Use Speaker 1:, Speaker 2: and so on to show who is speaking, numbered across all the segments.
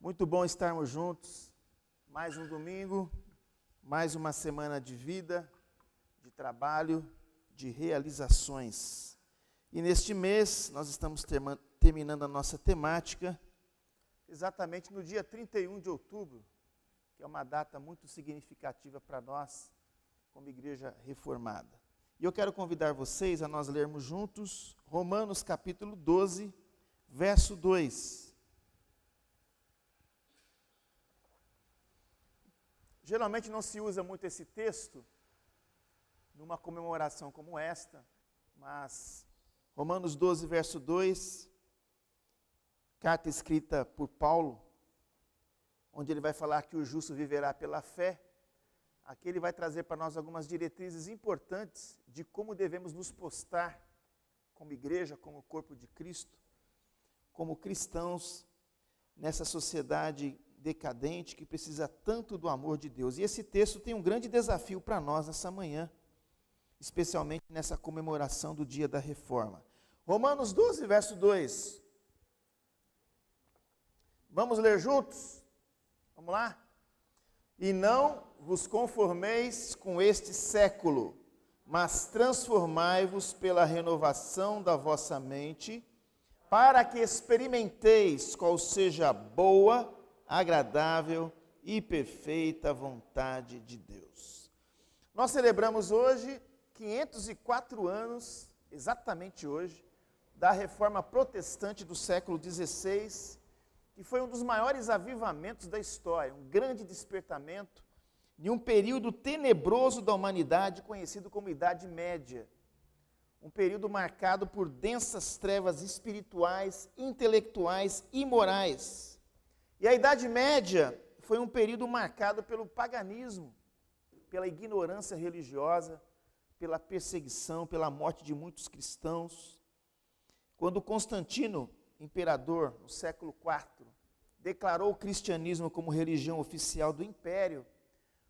Speaker 1: Muito bom estarmos juntos, mais um domingo, mais uma semana de vida, de trabalho, de realizações. E neste mês, nós estamos terminando a nossa temática, exatamente no dia 31 de outubro, que é uma data muito significativa para nós, como Igreja Reformada. E eu quero convidar vocês a nós lermos juntos Romanos capítulo 12, verso 2. Geralmente não se usa muito esse texto numa comemoração como esta, mas Romanos 12, verso 2, carta escrita por Paulo, onde ele vai falar que o justo viverá pela fé. Aqui ele vai trazer para nós algumas diretrizes importantes de como devemos nos postar como igreja, como corpo de Cristo, como cristãos nessa sociedade decadente que precisa tanto do amor de Deus. E esse texto tem um grande desafio para nós nessa manhã, especialmente nessa comemoração do dia da reforma. Romanos 12, verso 2. Vamos ler juntos? Vamos lá? E não vos conformeis com este século, mas transformai-vos pela renovação da vossa mente, para que experimenteis qual seja a boa, agradável e perfeita vontade de Deus. Nós celebramos hoje 504 anos, exatamente hoje, da reforma protestante do século XVI, que foi um dos maiores avivamentos da história, um grande despertamento de um período tenebroso da humanidade, conhecido como Idade Média. Um período marcado por densas trevas espirituais, intelectuais e morais. E a Idade Média foi um período marcado pelo paganismo, pela ignorância religiosa, pela perseguição, pela morte de muitos cristãos. Quando Constantino, imperador, no século IV, declarou o cristianismo como religião oficial do império,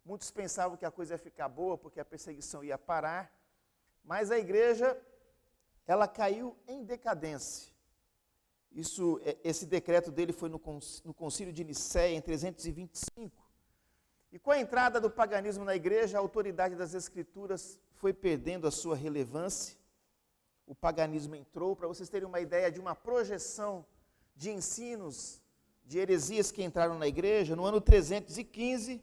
Speaker 1: muitos pensavam que a coisa ia ficar boa, porque a perseguição ia parar, mas a igreja, ela caiu em decadência. Esse decreto dele foi no concílio de Nicéia, em 325. E com a entrada do paganismo na igreja, a autoridade das escrituras foi perdendo a sua relevância. O paganismo entrou, para vocês terem uma ideia de uma projeção de ensinos, de heresias que entraram na igreja. No ano 315,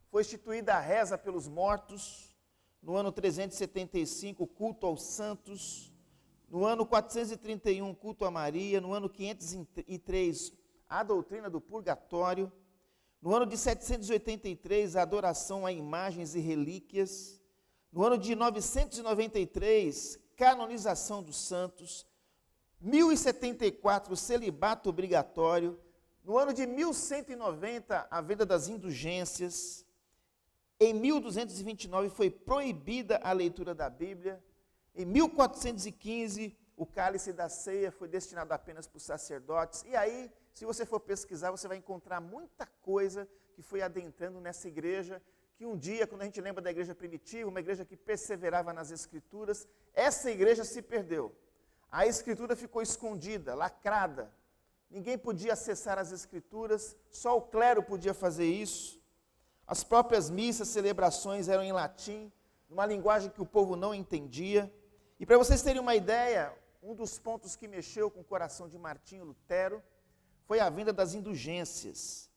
Speaker 1: foi instituída a reza pelos mortos. No ano 375, o culto aos santos. No ano 431, culto a Maria. No ano 503, a doutrina do purgatório. No ano de 783, a adoração a imagens e relíquias. No ano de 993, canonização dos santos. 1074, celibato obrigatório. No ano de 1190, a venda das indulgências. Em 1229, foi proibida a leitura da Bíblia. Em 1415, o cálice da ceia foi destinado apenas para os sacerdotes. E aí, se você for pesquisar, você vai encontrar muita coisa que foi adentrando nessa igreja, que um dia, quando a gente lembra da igreja primitiva, uma igreja que perseverava nas escrituras, essa igreja se perdeu. A escritura ficou escondida, lacrada. Ninguém podia acessar as escrituras, só o clero podia fazer isso. As próprias missas, celebrações eram em latim, numa linguagem que o povo não entendia. E para vocês terem uma ideia, um dos pontos que mexeu com o coração de Martinho Lutero foi a venda das indulgências.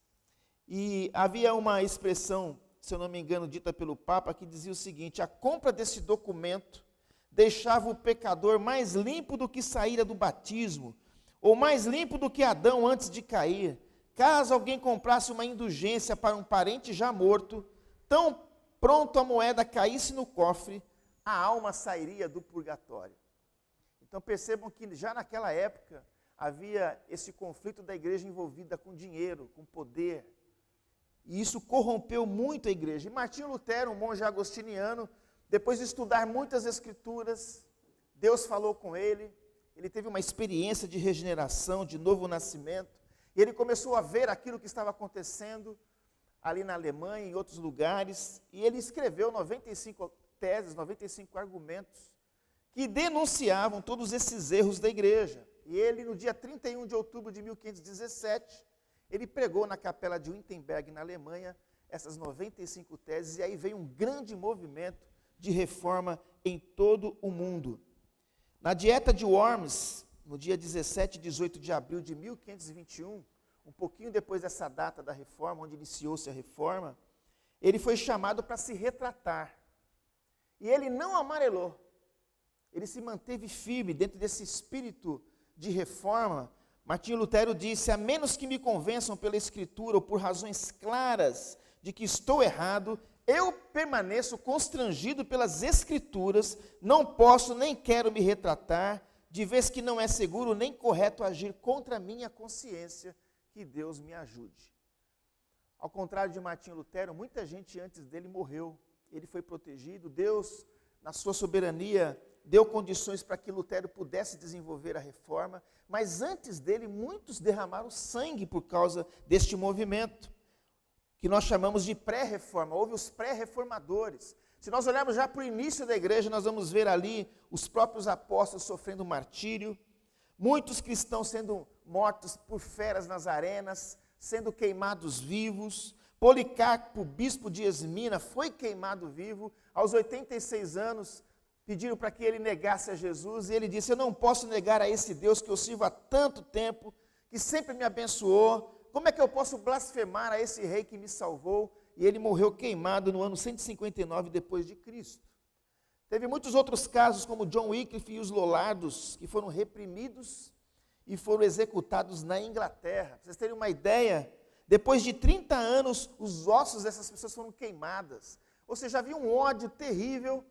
Speaker 1: E havia uma expressão, se eu não me engano, dita pelo Papa, que dizia o seguinte: a compra desse documento deixava o pecador mais limpo do que saíra do batismo, ou mais limpo do que Adão antes de cair. Caso alguém comprasse uma indulgência para um parente já morto, tão pronto a moeda caísse no cofre, a alma sairia do purgatório. Então percebam que já naquela época havia esse conflito da igreja envolvida com dinheiro, com poder. E isso corrompeu muito a igreja. E Martinho Lutero, um monge agostiniano, depois de estudar muitas escrituras, Deus falou com ele, ele teve uma experiência de regeneração, de novo nascimento, e ele começou a ver aquilo que estava acontecendo ali na Alemanha e em outros lugares, e ele escreveu 95 teses, 95 argumentos, que denunciavam todos esses erros da igreja. E ele, no dia 31 de outubro de 1517, Ele pregou na capela de Wittenberg, na Alemanha, essas 95 teses, e aí veio um grande movimento de reforma em todo o mundo. Na Dieta de Worms, no dia 17 e 18 de abril de 1521, um pouquinho depois dessa data da reforma, onde iniciou-se a reforma, ele foi chamado para se retratar. E ele não amarelou, ele se manteve firme dentro desse espírito de reforma. Martinho Lutero disse: a menos que me convençam pela Escritura ou por razões claras de que estou errado, eu permaneço constrangido pelas Escrituras, não posso nem quero me retratar, de vez que não é seguro nem correto agir contra a minha consciência, que Deus me ajude. Ao contrário de Martinho Lutero, muita gente antes dele morreu, ele foi protegido, Deus, na sua soberania, deu condições para que Lutero pudesse desenvolver a reforma, mas antes dele, muitos derramaram sangue por causa deste movimento, que nós chamamos de pré-reforma. Houve os pré-reformadores. Se nós olharmos já para o início da igreja, nós vamos ver ali os próprios apóstolos sofrendo martírio, muitos cristãos sendo mortos por feras nas arenas, sendo queimados vivos. Policarpo, bispo de Esmina, foi queimado vivo. Aos 86 anos, pediram para que ele negasse a Jesus, e ele disse: eu não posso negar a esse Deus que eu sirvo há tanto tempo, que sempre me abençoou. Como é que eu posso blasfemar a esse rei que me salvou? E ele morreu queimado no ano 159 depois de Cristo. Teve muitos outros casos, como John Wycliffe e os Lollardos, que foram reprimidos e foram executados na Inglaterra. Para vocês terem uma ideia, depois de 30 anos, os ossos dessas pessoas foram queimadas. Ou seja, havia um ódio terrível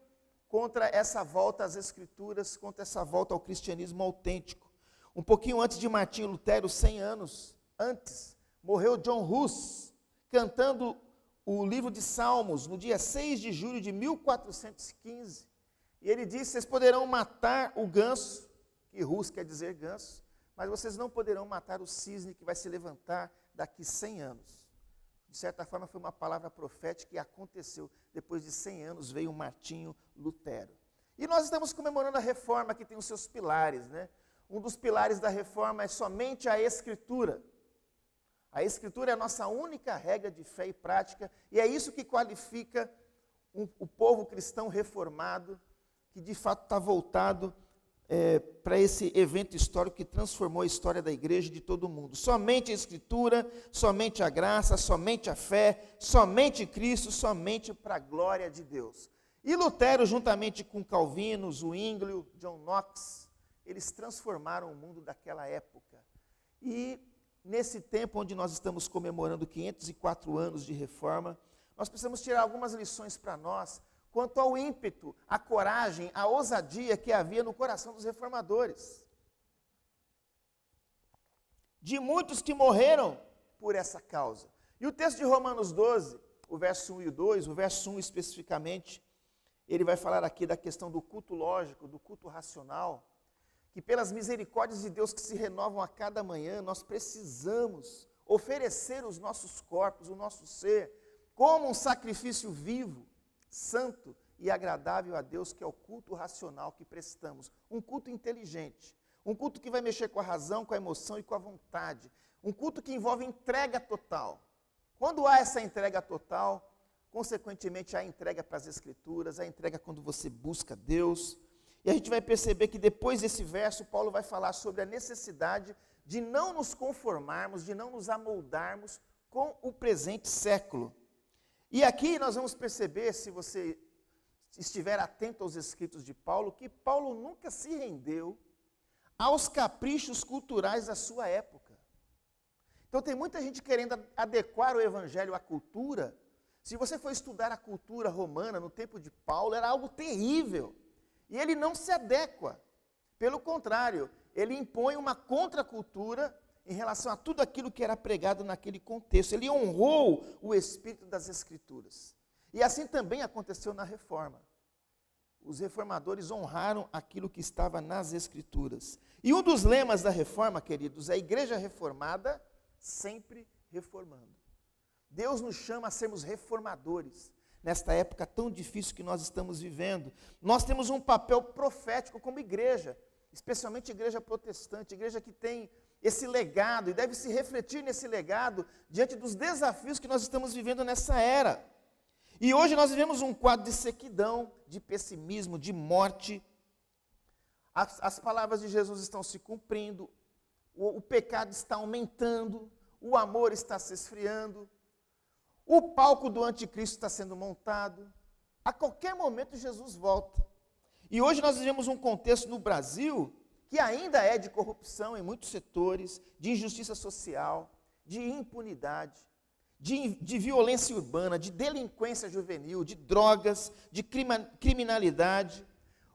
Speaker 1: contra essa volta às Escrituras, contra essa volta ao cristianismo autêntico. Um pouquinho antes de Martinho Lutero, 100 anos antes, morreu John Hus, cantando o livro de Salmos, no dia 6 de julho de 1415. E ele disse: vocês poderão matar o ganso, que Hus quer dizer ganso, mas vocês não poderão matar o cisne que vai se levantar daqui 100 anos. De certa forma, foi uma palavra profética e aconteceu. Depois de 100 anos veio Martinho Lutero. E nós estamos comemorando a reforma, que tem os seus pilares, né? Um dos pilares da reforma é somente a Escritura. A Escritura é a nossa única regra de fé e prática, e é isso que qualifica o povo cristão reformado, que de fato está voltado para esse evento histórico que transformou a história da igreja e de todo mundo. Somente a Escritura, somente a graça, somente a fé, somente Cristo, somente para a glória de Deus. E Lutero, juntamente com Calvino, Zwinglio, John Knox, eles transformaram o mundo daquela época. E nesse tempo onde nós estamos comemorando 504 anos de reforma, nós precisamos tirar algumas lições para nós quanto ao ímpeto, a coragem, a ousadia que havia no coração dos reformadores. De muitos que morreram por essa causa. E o texto de Romanos 12, o verso 1 e o 2, o verso 1 especificamente, ele vai falar aqui da questão do culto lógico, do culto racional, que pelas misericórdias de Deus que se renovam a cada manhã, nós precisamos oferecer os nossos corpos, o nosso ser, como um sacrifício vivo, santo e agradável a Deus, que é o culto racional que prestamos. Um culto inteligente, um culto que vai mexer com a razão, com a emoção e com a vontade. Um culto que envolve entrega total. Quando há essa entrega total, consequentemente há a entrega para as Escrituras, há a entrega quando você busca Deus. E a gente vai perceber que depois desse verso, Paulo vai falar sobre a necessidade de não nos conformarmos, de não nos amoldarmos com o presente século. E aqui nós vamos perceber, se você estiver atento aos escritos de Paulo, que Paulo nunca se rendeu aos caprichos culturais da sua época. Então tem muita gente querendo adequar o evangelho à cultura. Se você for estudar a cultura romana no tempo de Paulo, era algo terrível. E ele não se adequa. Pelo contrário, ele impõe uma contracultura em relação a tudo aquilo que era pregado naquele contexto. Ele honrou o espírito das Escrituras. E assim também aconteceu na Reforma. Os reformadores honraram aquilo que estava nas Escrituras. E um dos lemas da Reforma, queridos, é a igreja reformada, sempre reformando. Deus nos chama a sermos reformadores. Nesta época tão difícil que nós estamos vivendo, nós temos um papel profético como igreja, especialmente igreja protestante, igreja que tem esse legado e deve se refletir nesse legado diante dos desafios que nós estamos vivendo nessa era. E hoje nós vivemos um quadro de sequidão, de pessimismo, de morte. As palavras de Jesus estão se cumprindo, o pecado está aumentando, o amor está se esfriando, o palco do anticristo está sendo montado. A qualquer momento Jesus volta. E hoje nós vivemos um contexto no Brasil que ainda é de corrupção em muitos setores, de injustiça social, de impunidade, de violência urbana, de delinquência juvenil, de drogas, de criminalidade.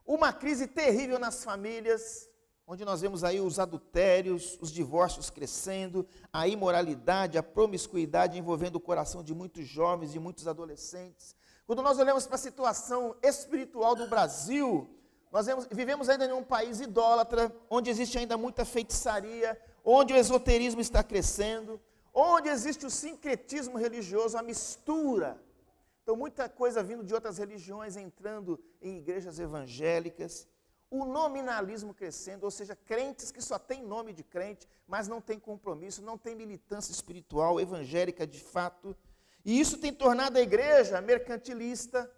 Speaker 1: Uma crise terrível nas famílias, onde nós vemos aí os adultérios, os divórcios crescendo, a imoralidade, a promiscuidade envolvendo o coração de muitos jovens, de muitos adolescentes. Quando nós olhamos para a situação espiritual do Brasil, nós vivemos ainda em um país idólatra, onde existe ainda muita feitiçaria, onde o esoterismo está crescendo, onde existe o sincretismo religioso, a mistura. Então, muita coisa vindo de outras religiões, entrando em igrejas evangélicas. O nominalismo crescendo, ou seja, crentes que só têm nome de crente, mas não têm compromisso, não têm militância espiritual, evangélica de fato. E isso tem tornado a igreja mercantilista,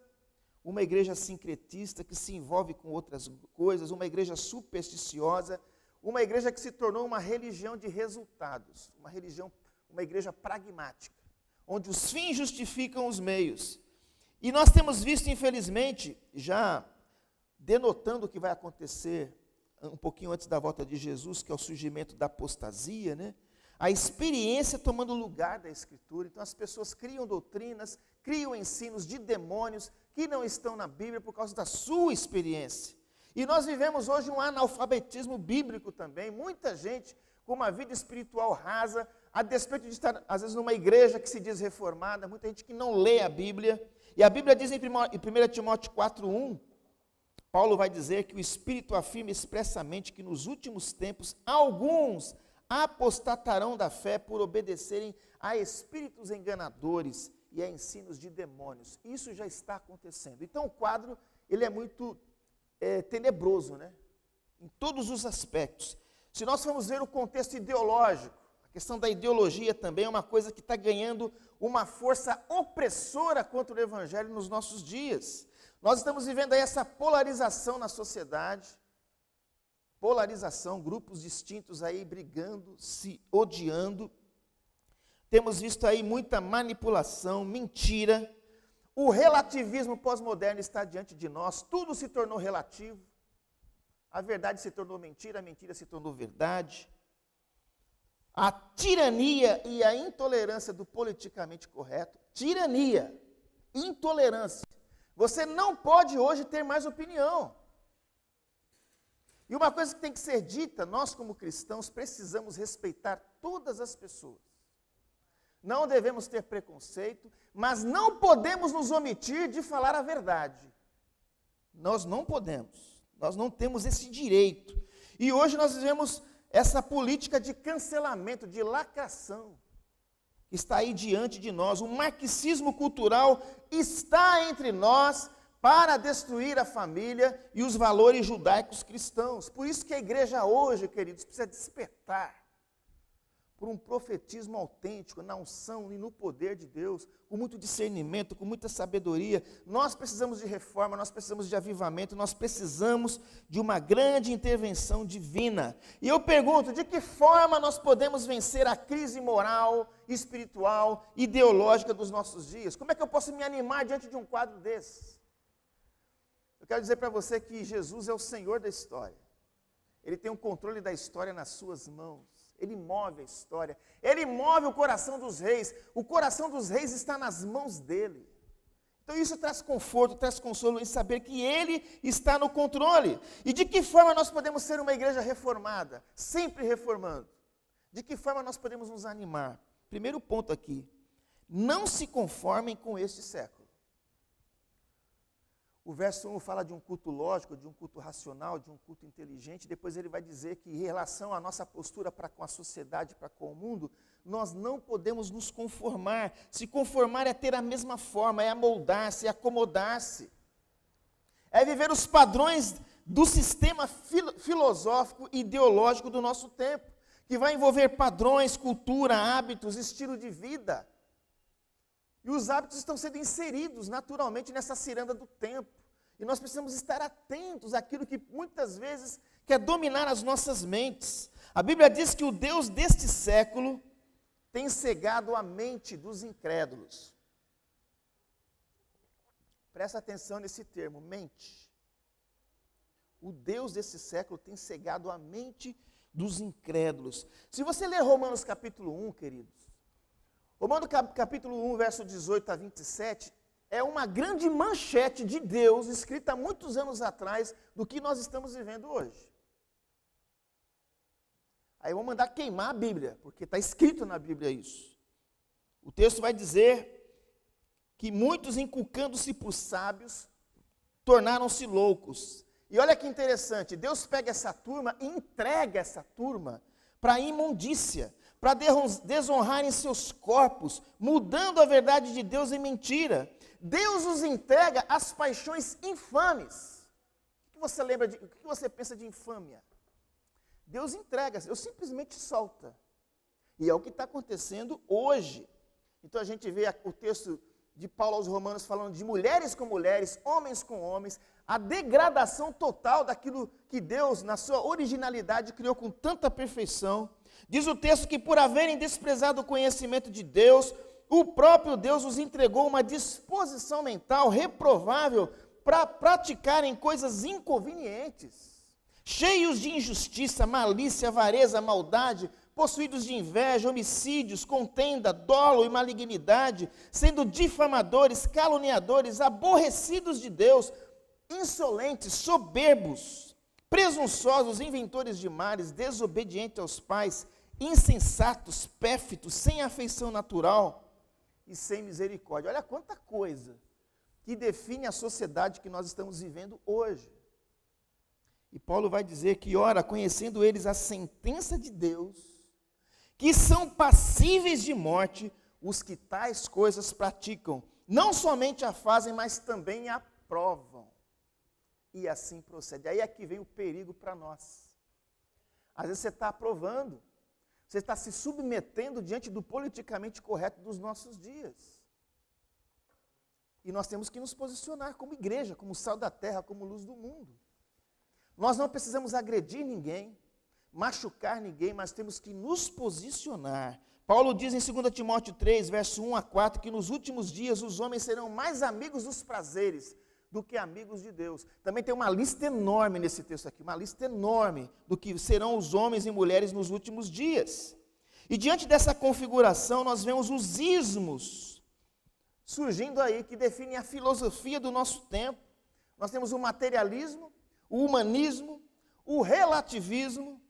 Speaker 1: uma igreja sincretista que se envolve com outras coisas, uma igreja supersticiosa, uma igreja que se tornou uma religião de resultados, uma igreja pragmática, onde os fins justificam os meios. E nós temos visto, infelizmente, já denotando o que vai acontecer um pouquinho antes da volta de Jesus, que é o surgimento da apostasia, né? A experiência tomando lugar da Escritura. Então as pessoas criam doutrinas, criam ensinos de demônios que não estão na Bíblia por causa da sua experiência. E nós vivemos hoje um analfabetismo bíblico também. Muita gente com uma vida espiritual rasa, a despeito de estar, às vezes, numa igreja que se diz reformada, muita gente que não lê a Bíblia. E a Bíblia diz em 1 Timóteo 4:1, Paulo vai dizer que o Espírito afirma expressamente que nos últimos tempos alguns apostatarão da fé por obedecerem a espíritos enganadores e a ensinos de demônios. Isso já está acontecendo. Então o quadro, ele é muito tenebroso, né? Em todos os aspectos. Se nós formos ver o contexto ideológico, a questão da ideologia também é uma coisa que está ganhando uma força opressora contra o Evangelho nos nossos dias. Nós estamos vivendo aí essa polarização na sociedade, grupos distintos aí brigando, se odiando. Temos visto aí muita manipulação, mentira. O relativismo pós-moderno está diante de nós, tudo se tornou relativo. A verdade se tornou mentira, a mentira se tornou verdade. A tirania e a intolerância do politicamente correto. Tirania, intolerância. Você não pode hoje ter mais opinião. E uma coisa que tem que ser dita, nós como cristãos precisamos respeitar todas as pessoas. Não devemos ter preconceito, mas não podemos nos omitir de falar a verdade. Nós não podemos, nós não temos esse direito. E hoje nós vivemos essa política de cancelamento, de lacração, que está aí diante de nós. O marxismo cultural está entre nós para destruir a família e os valores judaicos cristãos. Por isso que a igreja hoje, queridos, precisa despertar por um profetismo autêntico, na unção e no poder de Deus, com muito discernimento, com muita sabedoria. Nós precisamos de reforma, nós precisamos de avivamento, nós precisamos de uma grande intervenção divina. E eu pergunto, de que forma nós podemos vencer a crise moral, espiritual, ideológica dos nossos dias? Como é que eu posso me animar diante de um quadro desse? Eu quero dizer para você que Jesus é o Senhor da história. Ele tem o controle da história nas suas mãos. Ele move a história. Ele move o coração dos reis. O coração dos reis está nas mãos dele. Então isso traz conforto, traz consolo em saber que ele está no controle. E de que forma nós podemos ser uma igreja reformada? Sempre reformando. De que forma nós podemos nos animar? Primeiro ponto aqui. Não se conformem com este século. O verso 1 fala de um culto lógico, de um culto racional, de um culto inteligente. Depois ele vai dizer que em relação à nossa postura para com a sociedade, para com o mundo, nós não podemos nos conformar. Se conformar é ter a mesma forma, é amoldar-se, é acomodar-se. É viver os padrões do sistema filosófico e ideológico do nosso tempo, que vai envolver padrões, cultura, hábitos, estilo de vida. E os hábitos estão sendo inseridos naturalmente nessa ciranda do tempo. E nós precisamos estar atentos àquilo que muitas vezes quer dominar as nossas mentes. A Bíblia diz que o Deus deste século tem cegado a mente dos incrédulos. Presta atenção nesse termo, mente. O Deus desse século tem cegado a mente dos incrédulos. Se você ler Romanos capítulo 1, queridos, Romanos capítulo 1, verso 18 a 27, é uma grande manchete de Deus, escrita há muitos anos atrás, do que nós estamos vivendo hoje. Aí eu vou mandar queimar a Bíblia, porque está escrito na Bíblia isso. O texto vai dizer que muitos, inculcando-se por sábios, tornaram-se loucos. E olha que interessante, Deus pega essa turma e entrega essa turma para a imundícia, para desonrarem seus corpos, mudando a verdade de Deus em mentira. Deus os entrega às paixões infames. O que você lembra o que você pensa de infâmia? Deus entrega, Deus simplesmente solta. E é o que está acontecendo hoje. Então a gente vê o texto de Paulo aos Romanos falando de mulheres com mulheres, homens com homens, a degradação total daquilo que Deus, na sua originalidade, criou com tanta perfeição. Diz o texto que por haverem desprezado o conhecimento de Deus, o próprio Deus os entregou uma disposição mental reprovável para praticarem coisas inconvenientes, cheios de injustiça, malícia, avareza, maldade, possuídos de inveja, homicídios, contenda, dolo e malignidade, sendo difamadores, caluniadores, aborrecidos de Deus, insolentes, soberbos, presunçosos, inventores de males, desobedientes aos pais, insensatos, pérfidos, sem afeição natural e sem misericórdia. Olha quanta coisa que define a sociedade que nós estamos vivendo hoje. E Paulo vai dizer que, ora, conhecendo eles a sentença de Deus, que são passíveis de morte os que tais coisas praticam, não somente a fazem, mas também a provam. E assim procede. Aí é que vem o perigo para nós. Às vezes você está aprovando, você está se submetendo diante do politicamente correto dos nossos dias. E nós temos que nos posicionar como igreja, como sal da terra, como luz do mundo. Nós não precisamos agredir ninguém, machucar ninguém, mas temos que nos posicionar. Paulo diz em 2 Timóteo 3, verso 1 a 4, que nos últimos dias os homens serão mais amigos dos prazeres do que amigos de Deus. Também tem uma lista enorme nesse texto aqui, uma lista enorme do que serão os homens e mulheres nos últimos dias. E diante dessa configuração, nós vemos os ismos surgindo aí, que definem a filosofia do nosso tempo. Nós temos o materialismo, o humanismo, o relativismo,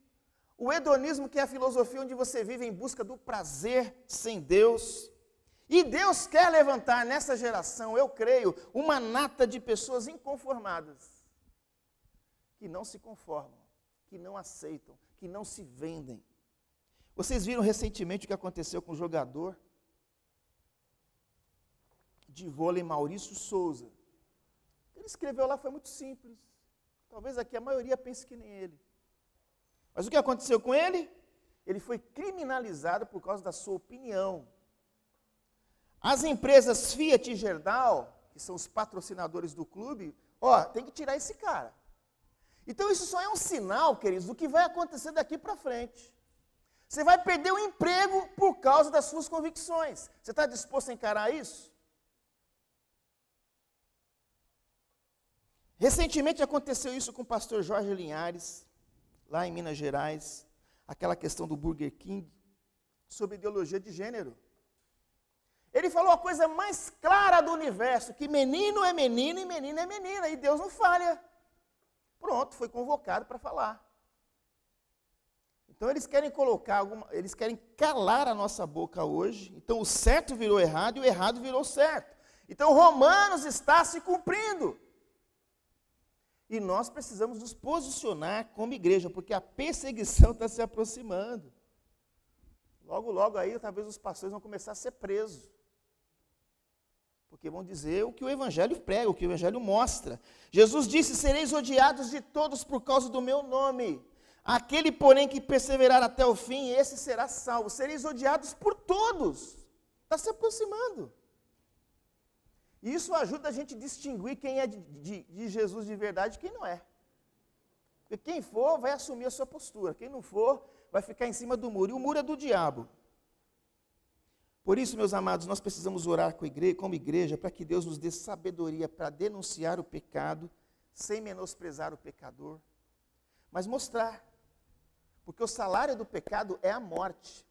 Speaker 1: o hedonismo, que é a filosofia onde você vive em busca do prazer sem Deus. E Deus quer levantar nessa geração, eu creio, uma nata de pessoas inconformadas, que não se conformam, que não aceitam, que não se vendem. Vocês viram recentemente o que aconteceu com o jogador de vôlei Maurício Souza? O que ele escreveu lá foi muito simples. Talvez aqui a maioria pense que nem ele. Mas o que aconteceu com ele? Ele foi criminalizado por causa da sua opinião. As empresas Fiat e Gerdau, que são os patrocinadores do clube, tem que tirar esse cara. Então isso só é um sinal, queridos, do que vai acontecer daqui para frente. Você vai perder o emprego por causa das suas convicções. Você está disposto a encarar isso? Recentemente aconteceu isso com o pastor Jorge Linhares, lá em Minas Gerais, aquela questão do Burger King, sobre ideologia de gênero. Ele falou a coisa mais clara do universo, que menino é menino e menina é menina, e Deus não falha. Pronto, foi convocado para falar. Então eles querem eles querem calar a nossa boca hoje. Então o certo virou errado e o errado virou certo. Então Romanos está se cumprindo. E nós precisamos nos posicionar como igreja, porque a perseguição está se aproximando. Logo, logo aí, talvez os pastores vão começar a ser presos. Porque vão dizer o que o Evangelho prega, o que o Evangelho mostra. Jesus disse, sereis odiados de todos por causa do meu nome. Aquele, porém, que perseverar até o fim, esse será salvo. Sereis odiados por todos. Está se aproximando. E isso ajuda a gente a distinguir quem é de Jesus de verdade e quem não é. Porque quem for vai assumir a sua postura. Quem não for vai ficar em cima do muro. E o muro é do diabo. Por isso, meus amados, nós precisamos orar como igreja para que Deus nos dê sabedoria para denunciar o pecado, sem menosprezar o pecador, mas mostrar. Porque o salário do pecado é a morte.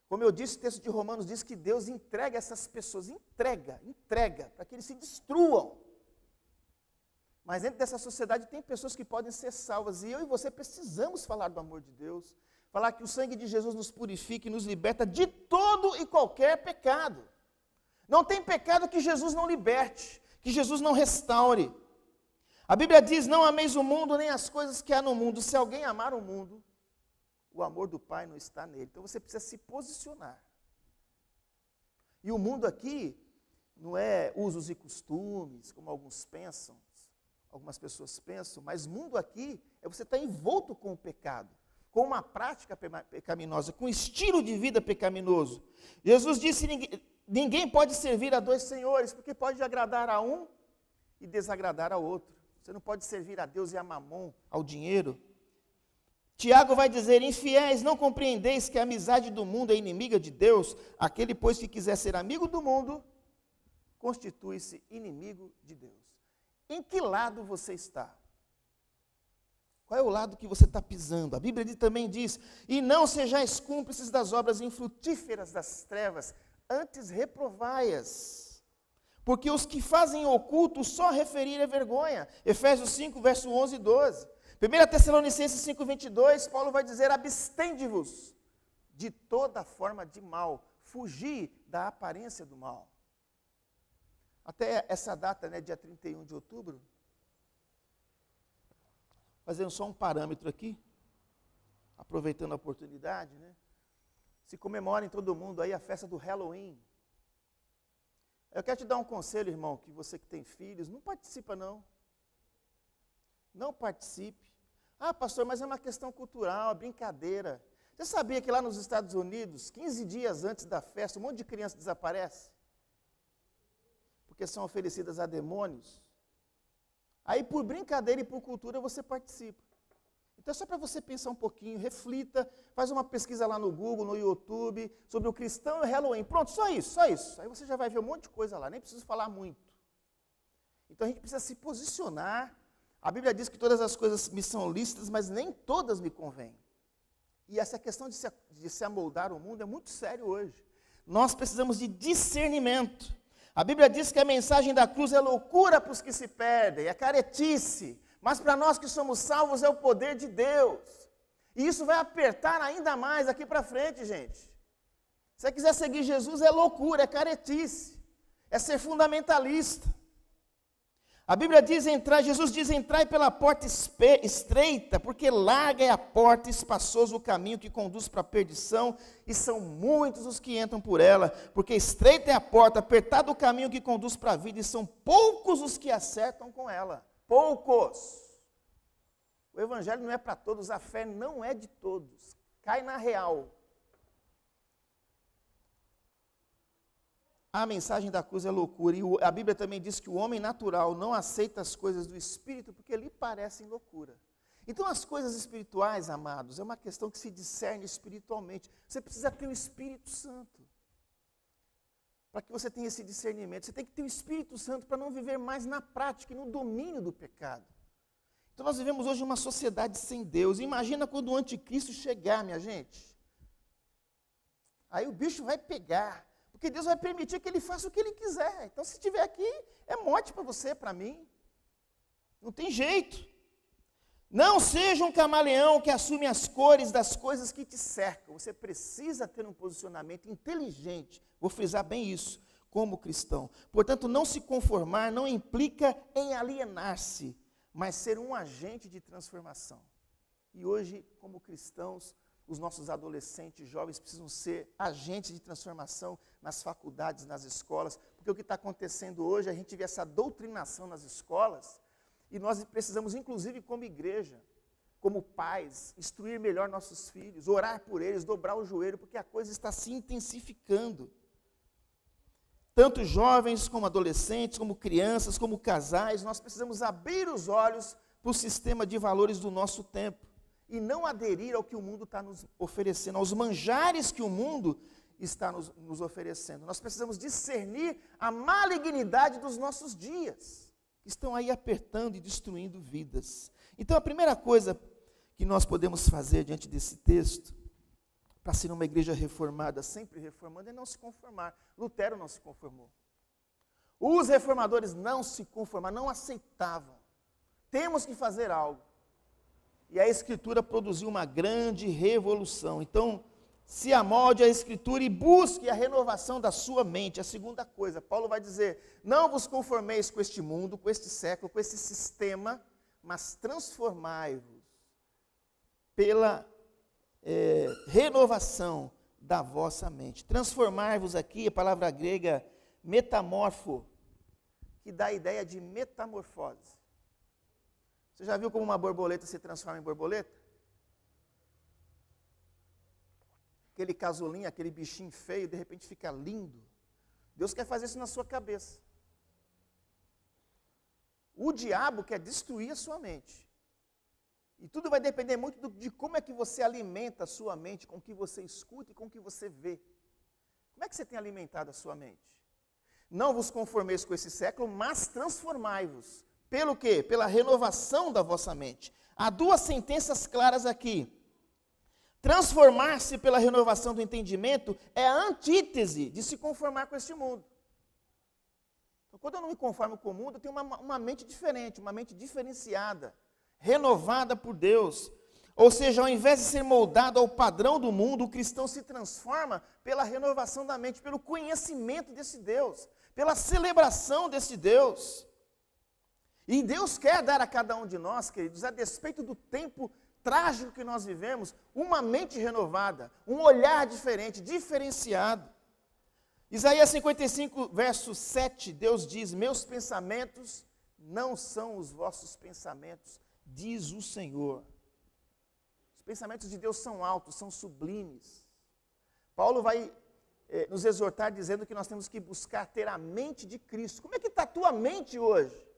Speaker 1: Como eu disse, o texto de Romanos diz que Deus entrega essas pessoas, entrega, para que eles se destruam. Mas dentro dessa sociedade tem pessoas que podem ser salvas, e eu e você precisamos falar do amor de Deus, falar que o sangue de Jesus nos purifica e nos liberta de todo e qualquer pecado. Não tem pecado que Jesus não liberte, que Jesus não restaure. A Bíblia diz, não ameis o mundo nem as coisas que há no mundo. Se alguém amar o mundo, o amor do Pai não está nele. Então você precisa se posicionar. E o mundo aqui não é usos e costumes, como alguns pensam, algumas pessoas pensam, mas mundo aqui é você estar envolto com o pecado, com uma prática pecaminosa, com um estilo de vida pecaminoso. Jesus disse, ninguém pode servir a dois senhores, porque pode agradar a um e desagradar a outro. Você não pode servir a Deus e a mamon, ao dinheiro. Tiago vai dizer, infiéis, não compreendeis que a amizade do mundo é inimiga de Deus? Aquele, pois, que quiser ser amigo do mundo, constitui-se inimigo de Deus. Em que lado você está? Qual é o lado que você está pisando? A Bíblia também diz, e não sejais cúmplices das obras infrutíferas das trevas, antes reprovai-as. Porque os que fazem oculto só referir é vergonha. Efésios 5, verso 11 e 12. 1 Tessalonicenses 5, 22, Paulo vai dizer, abstende-vos de toda forma de mal, fugi da aparência do mal. Até essa data, né, dia 31 de outubro, fazendo só um parâmetro aqui, aproveitando a oportunidade, né, se comemora em todo mundo aí a festa do Halloween. Eu quero te dar um conselho, irmão, que você que tem filhos, não participa não. Não participe. Ah, pastor, mas é uma questão cultural, é brincadeira. Você sabia que lá nos Estados Unidos, 15 dias antes da festa, um monte de criança desaparece? Porque são oferecidas a demônios. Aí, por brincadeira e por cultura, você participa. Então, é só para você pensar um pouquinho, reflita, faz uma pesquisa lá no Google, no YouTube, sobre o cristão e o Halloween. Pronto, só isso, só isso. Aí você já vai ver um monte de coisa lá, nem preciso falar muito. Então, a gente precisa se posicionar. A Bíblia diz que todas as coisas me são lícitas, mas nem todas me convêm. E essa questão de se amoldar o mundo é muito sério hoje. Nós precisamos de discernimento. A Bíblia diz que a mensagem da cruz é loucura para os que se perdem, é caretice. Mas para nós que somos salvos é o poder de Deus. E isso vai apertar ainda mais aqui para frente, gente. Se você quiser seguir Jesus, é loucura, é caretice. É ser fundamentalista. A Bíblia diz, Jesus diz, entrai pela porta estreita, porque larga é a porta, espaçoso o caminho que conduz para a perdição, e são muitos os que entram por ela, porque estreita é a porta, apertado o caminho que conduz para a vida, e são poucos os que acertam com ela. Poucos. O evangelho não é para todos, a fé não é de todos. Cai na real. A mensagem da cruz é loucura. E a Bíblia também diz que o homem natural não aceita as coisas do Espírito porque lhe parecem loucura. Então as coisas espirituais, amados, é uma questão que se discerne espiritualmente. Você precisa ter o Espírito Santo. Para que você tenha esse discernimento. Você tem que ter o Espírito Santo para não viver mais na prática e no domínio do pecado. Então nós vivemos hoje uma sociedade sem Deus. Imagina quando o anticristo chegar, minha gente. Aí o bicho vai pegar. Porque Deus vai permitir que ele faça o que ele quiser. Então se estiver aqui, é morte para você, para mim. Não tem jeito. Não seja um camaleão que assume as cores das coisas que te cercam. Você precisa ter um posicionamento inteligente. Vou frisar bem isso, como cristão. Portanto, não se conformar não implica em alienar-se, mas ser um agente de transformação. E hoje, como cristãos, os nossos adolescentes, jovens, precisam ser agentes de transformação nas faculdades, nas escolas, porque o que está acontecendo hoje, a gente vê essa doutrinação nas escolas, e nós precisamos, inclusive como igreja, como pais, instruir melhor nossos filhos, orar por eles, dobrar o joelho, porque a coisa está se intensificando. Tanto jovens como adolescentes, como crianças, como casais, nós precisamos abrir os olhos para o sistema de valores do nosso tempo e não aderir ao que o mundo está nos oferecendo, aos manjares que o mundo está nos oferecendo. Nós precisamos discernir a malignidade dos nossos dias, que estão aí apertando e destruindo vidas. Então, a primeira coisa que nós podemos fazer diante desse texto, para ser uma igreja reformada, sempre reformando, é não se conformar. Lutero não se conformou. Os reformadores não se conformaram, não aceitavam. Temos que fazer algo. E a Escritura produziu uma grande revolução. Então, se amolde a Escritura e busque a renovação da sua mente. A segunda coisa, Paulo vai dizer, não vos conformeis com este mundo, com este século, com esse sistema, mas transformai-vos pela renovação da vossa mente. Transformar-vos aqui, a palavra grega metamorfo, que dá a ideia de metamorfose. Você já viu como uma borboleta se transforma em borboleta? Aquele casulinho, aquele bichinho feio, de repente fica lindo. Deus quer fazer isso na sua cabeça. O diabo quer destruir a sua mente. E tudo vai depender muito de como é que você alimenta a sua mente, com o que você escuta e com o que você vê. Como é que você tem alimentado a sua mente? Não vos conformeis com esse século, mas transformai-vos. Pelo quê? Pela renovação da vossa mente. Há duas sentenças claras aqui. Transformar-se pela renovação do entendimento é a antítese de se conformar com este mundo. Então, quando eu não me conformo com o mundo, eu tenho uma mente diferente, uma mente diferenciada, renovada por Deus. Ou seja, ao invés de ser moldado ao padrão do mundo, o cristão se transforma pela renovação da mente, pelo conhecimento desse Deus, pela celebração desse Deus. E Deus quer dar a cada um de nós, queridos, a despeito do tempo trágico que nós vivemos, uma mente renovada, um olhar diferente, diferenciado. Isaías 55, verso 7, Deus diz, meus pensamentos não são os vossos pensamentos, diz o Senhor. Os pensamentos de Deus são altos, são sublimes. Paulo vai nos exortar dizendo que nós temos que buscar ter a mente de Cristo. Como é que está a tua mente hoje?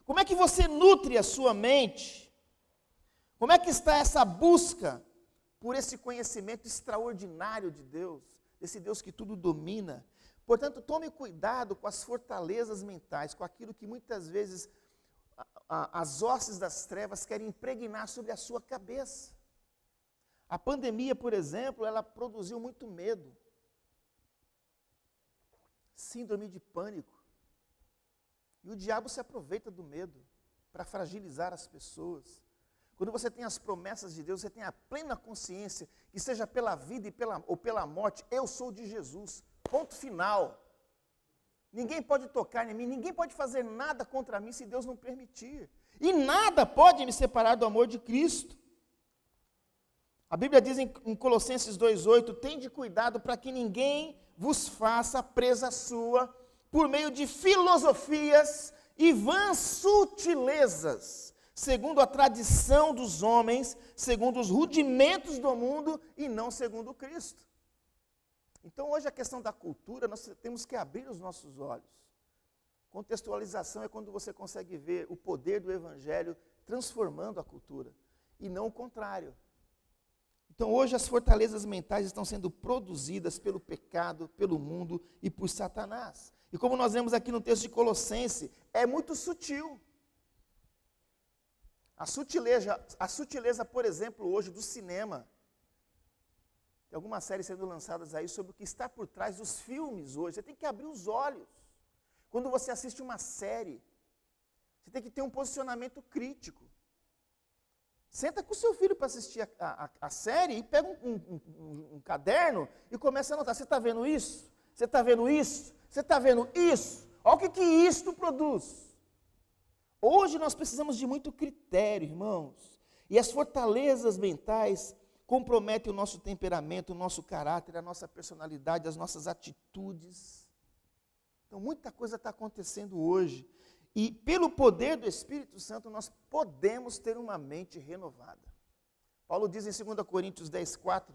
Speaker 1: Como é que você nutre a sua mente? Como é que está essa busca por esse conhecimento extraordinário de Deus, desse Deus que tudo domina? Portanto, tome cuidado com as fortalezas mentais, com aquilo que muitas vezes as hostes das trevas querem impregnar sobre a sua cabeça. A pandemia, por exemplo, ela produziu muito medo, síndrome de pânico. E o diabo se aproveita do medo para fragilizar as pessoas. Quando você tem as promessas de Deus, você tem a plena consciência que seja pela vida ou pela morte, eu sou de Jesus. Ponto final. Ninguém pode tocar em mim, ninguém pode fazer nada contra mim se Deus não permitir. E nada pode me separar do amor de Cristo. A Bíblia diz em Colossenses 2,8, tende cuidado para que ninguém vos faça presa sua por meio de filosofias e vãs sutilezas, segundo a tradição dos homens, segundo os rudimentos do mundo e não segundo Cristo. Então, hoje a questão da cultura, nós temos que abrir os nossos olhos. Contextualização é quando você consegue ver o poder do Evangelho transformando a cultura, e não o contrário. Então, hoje as fortalezas mentais estão sendo produzidas pelo pecado, pelo mundo e por Satanás. E como nós vemos aqui no texto de Colossenses, é muito sutil. A sutileza, por exemplo, hoje do cinema. Tem algumas séries sendo lançadas aí sobre o que está por trás dos filmes hoje. Você tem que abrir os olhos. Quando você assiste uma série, você tem que ter um posicionamento crítico. Senta com o seu filho para assistir a série e pega um caderno e começa a anotar. Você está vendo isso? Você está vendo isso? Você está vendo isso? Olha o que isto produz. Hoje nós precisamos de muito critério, irmãos. E as fortalezas mentais comprometem o nosso temperamento, o nosso caráter, a nossa personalidade, as nossas atitudes. Então muita coisa está acontecendo hoje. E pelo poder do Espírito Santo, nós podemos ter uma mente renovada. Paulo diz em 2 Coríntios 10:4,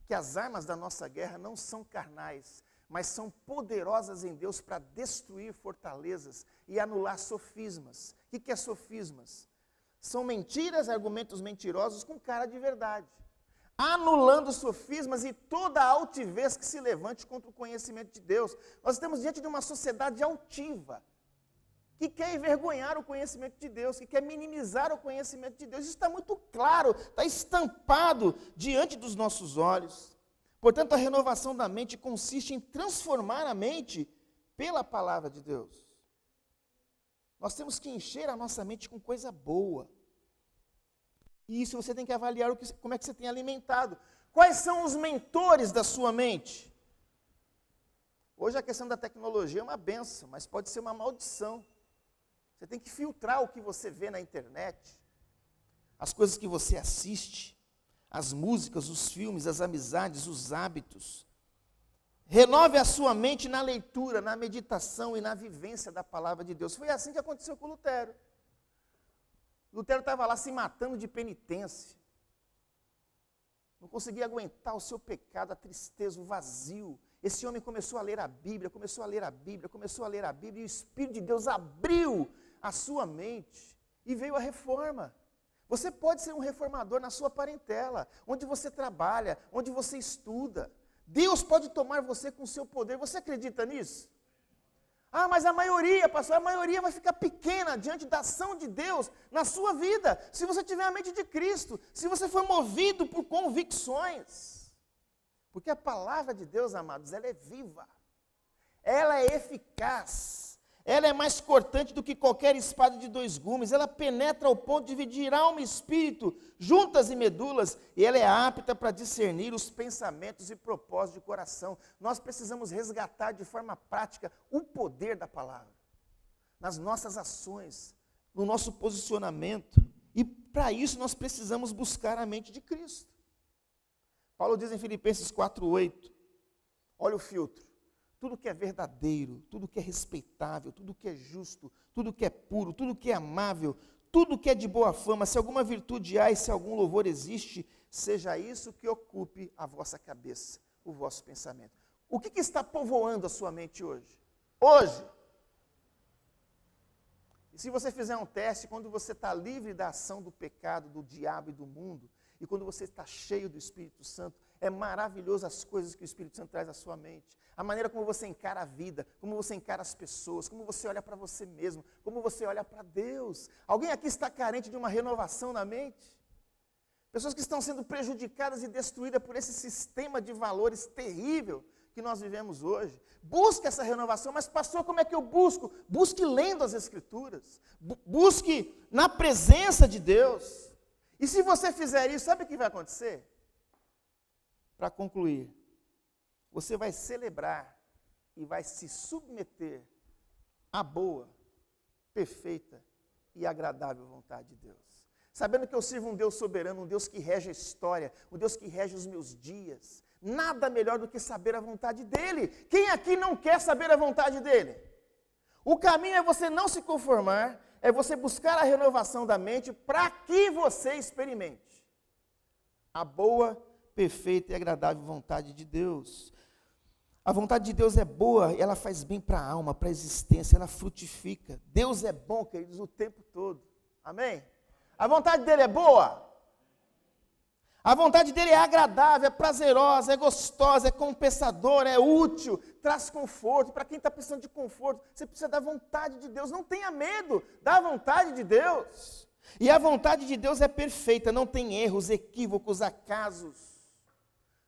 Speaker 1: que as armas da nossa guerra não são carnais, mas são poderosas em Deus para destruir fortalezas e anular sofismas. O que é sofismas? São mentiras, argumentos mentirosos com cara de verdade. Anulando sofismas e toda altivez que se levante contra o conhecimento de Deus. Nós estamos diante de uma sociedade altiva, que quer envergonhar o conhecimento de Deus, que quer minimizar o conhecimento de Deus. Isso está muito claro, está estampado diante dos nossos olhos. Portanto, a renovação da mente consiste em transformar a mente pela palavra de Deus. Nós temos que encher a nossa mente com coisa boa. E isso você tem que avaliar como é que você tem alimentado. Quais são os mentores da sua mente? Hoje a questão da tecnologia é uma bênção, mas pode ser uma maldição. Você tem que filtrar o que você vê na internet, as coisas que você assiste, as músicas, os filmes, as amizades, os hábitos. Renove a sua mente na leitura, na meditação e na vivência da palavra de Deus. Foi assim que aconteceu com Lutero. Lutero estava lá se matando de penitência. Não conseguia aguentar o seu pecado, a tristeza, o vazio. Esse homem começou a ler a Bíblia, começou a ler a Bíblia, e o Espírito de Deus abriu a sua mente e veio a reforma. Você pode ser um reformador na sua parentela, onde você trabalha, onde você estuda. Deus pode tomar você com o seu poder. Você acredita nisso? Ah, mas a maioria, pastor, a maioria vai ficar pequena diante da ação de Deus na sua vida, se você tiver a mente de Cristo, se você for movido por convicções. Porque a palavra de Deus, amados, ela é viva, ela é eficaz, ela é mais cortante do que qualquer espada de 2 gumes, ela penetra ao ponto de dividir alma e espírito, juntas e medulas, e ela é apta para discernir os pensamentos e propósitos de coração. Nós precisamos resgatar de forma prática o poder da palavra, nas nossas ações, no nosso posicionamento, e para isso nós precisamos buscar a mente de Cristo. Paulo diz em Filipenses 4:8, olha o filtro. Tudo que é verdadeiro, tudo que é respeitável, tudo que é justo, tudo que é puro, tudo que é amável, tudo que é de boa fama, se alguma virtude há e se algum louvor existe, seja isso que ocupe a vossa cabeça, o vosso pensamento. O que está povoando a sua mente hoje? Hoje. E se você fizer um teste, quando você está livre da ação do pecado, do diabo e do mundo, e quando você está cheio do Espírito Santo, é maravilhoso as coisas que o Espírito Santo traz à sua mente. A maneira como você encara a vida, como você encara as pessoas, como você olha para você mesmo, como você olha para Deus. Alguém aqui está carente de uma renovação na mente? Pessoas que estão sendo prejudicadas e destruídas por esse sistema de valores terrível que nós vivemos hoje. Busque essa renovação, mas pastor, como é que eu busco? Busque lendo as Escrituras. Busque na presença de Deus. E se você fizer isso, sabe o que vai acontecer? Para concluir, você vai celebrar e vai se submeter à boa, perfeita e agradável vontade de Deus. Sabendo que eu sirvo um Deus soberano, um Deus que rege a história, um Deus que rege os meus dias. Nada melhor do que saber a vontade dEle. Quem aqui não quer saber a vontade dEle? O caminho é você não se conformar, é você buscar a renovação da mente para que você experimente a boa, perfeita e agradável vontade de Deus. A vontade de Deus é boa, ela faz bem para a alma, para a existência, ela frutifica. Deus é bom, queridos, o tempo todo. Amém? A vontade dele é boa. A vontade dele é agradável, é prazerosa, é gostosa, é compensadora, é útil, traz conforto. Para quem está precisando de conforto, você precisa da vontade de Deus. Não tenha medo da vontade de Deus. E a vontade de Deus é perfeita, não tem erros, equívocos, acasos.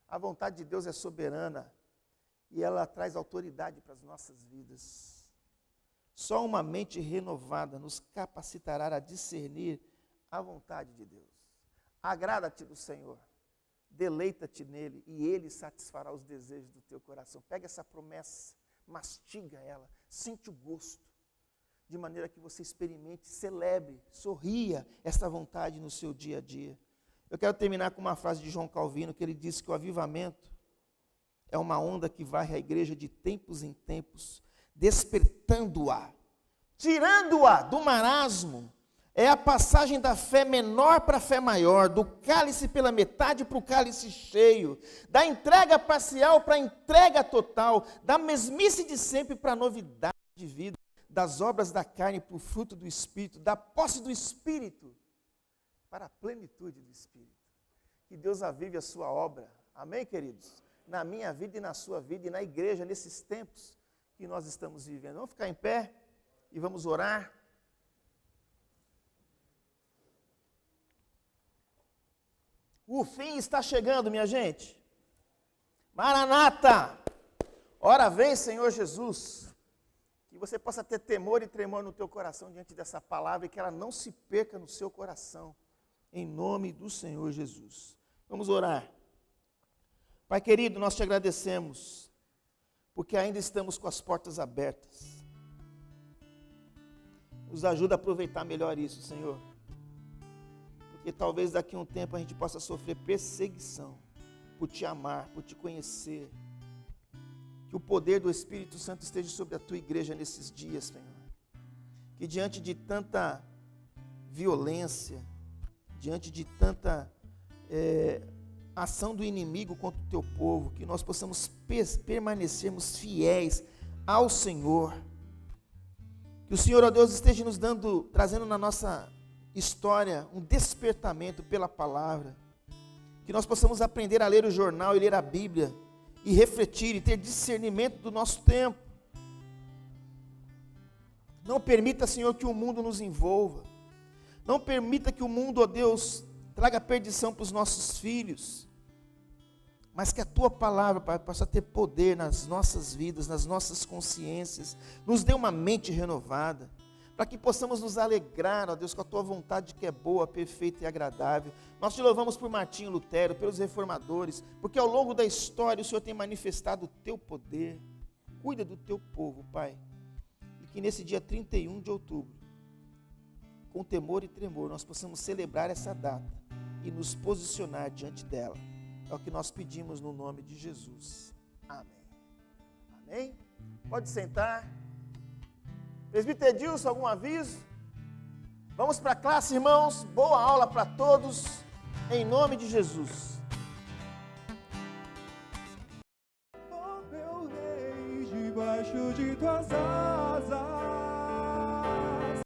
Speaker 1: A vontade de Deus é soberana e ela traz autoridade para as nossas vidas. Só uma mente renovada nos capacitará a discernir a vontade de Deus. Agrada-te do Senhor, deleita-te nele e ele satisfará os desejos do teu coração. Pega essa promessa, mastiga ela, sente o gosto, de maneira que você experimente, celebre, sorria essa vontade no seu dia a dia. Eu quero terminar com uma frase de João Calvino, que ele disse que o avivamento é uma onda que varre a igreja de tempos em tempos, despertando-a, tirando-a do marasmo, é a passagem da fé menor para a fé maior, do cálice pela metade para o cálice cheio, da entrega parcial para a entrega total, da mesmice de sempre para a novidade de vida, das obras da carne para o fruto do Espírito, da posse do Espírito para a plenitude do Espírito. Que Deus avive a sua obra, amém, queridos? Na minha vida e na sua vida e na igreja, nesses tempos que nós estamos vivendo. Vamos ficar em pé e vamos orar. O fim está chegando, minha gente. Maranata! Ora vem, Senhor Jesus. Que você possa ter temor e tremor no teu coração diante dessa palavra e que ela não se perca no seu coração. Em nome do Senhor Jesus. Vamos orar. Pai querido, nós te agradecemos, porque ainda estamos com as portas abertas. Nos ajuda a aproveitar melhor isso, Senhor. Porque talvez daqui a um tempo a gente possa sofrer perseguição por te amar, por te conhecer. Que o poder do Espírito Santo esteja sobre a tua igreja nesses dias, Senhor. Que diante de tanta violência, diante de tanta ação do inimigo contra o teu povo, que nós possamos permanecermos fiéis ao Senhor. Que o Senhor, ó Deus, esteja nos trazendo na nossa história um despertamento pela palavra. Que nós possamos aprender a ler o jornal e ler a Bíblia, e refletir e ter discernimento do nosso tempo. Não permita, Senhor, que o mundo nos envolva. Não permita que o mundo, ó Deus, traga perdição para os nossos filhos. Mas que a tua palavra, Pai, possa ter poder nas nossas vidas, nas nossas consciências. Nos dê uma mente renovada, para que possamos nos alegrar, ó Deus, com a tua vontade que é boa, perfeita e agradável. Nós te louvamos por Martinho Lutero, pelos reformadores, porque ao longo da história o Senhor tem manifestado o teu poder. Cuida do teu povo, Pai. E que nesse dia 31 de outubro, com temor e tremor, nós possamos celebrar essa data e nos posicionar diante dela. É o que nós pedimos no nome de Jesus. Amém. Amém? Pode sentar. Presbítero Edilson, algum aviso? Vamos para a classe, irmãos. Boa aula para todos, em nome de Jesus.
Speaker 2: Oh, meu Rei, debaixo de tuas asas.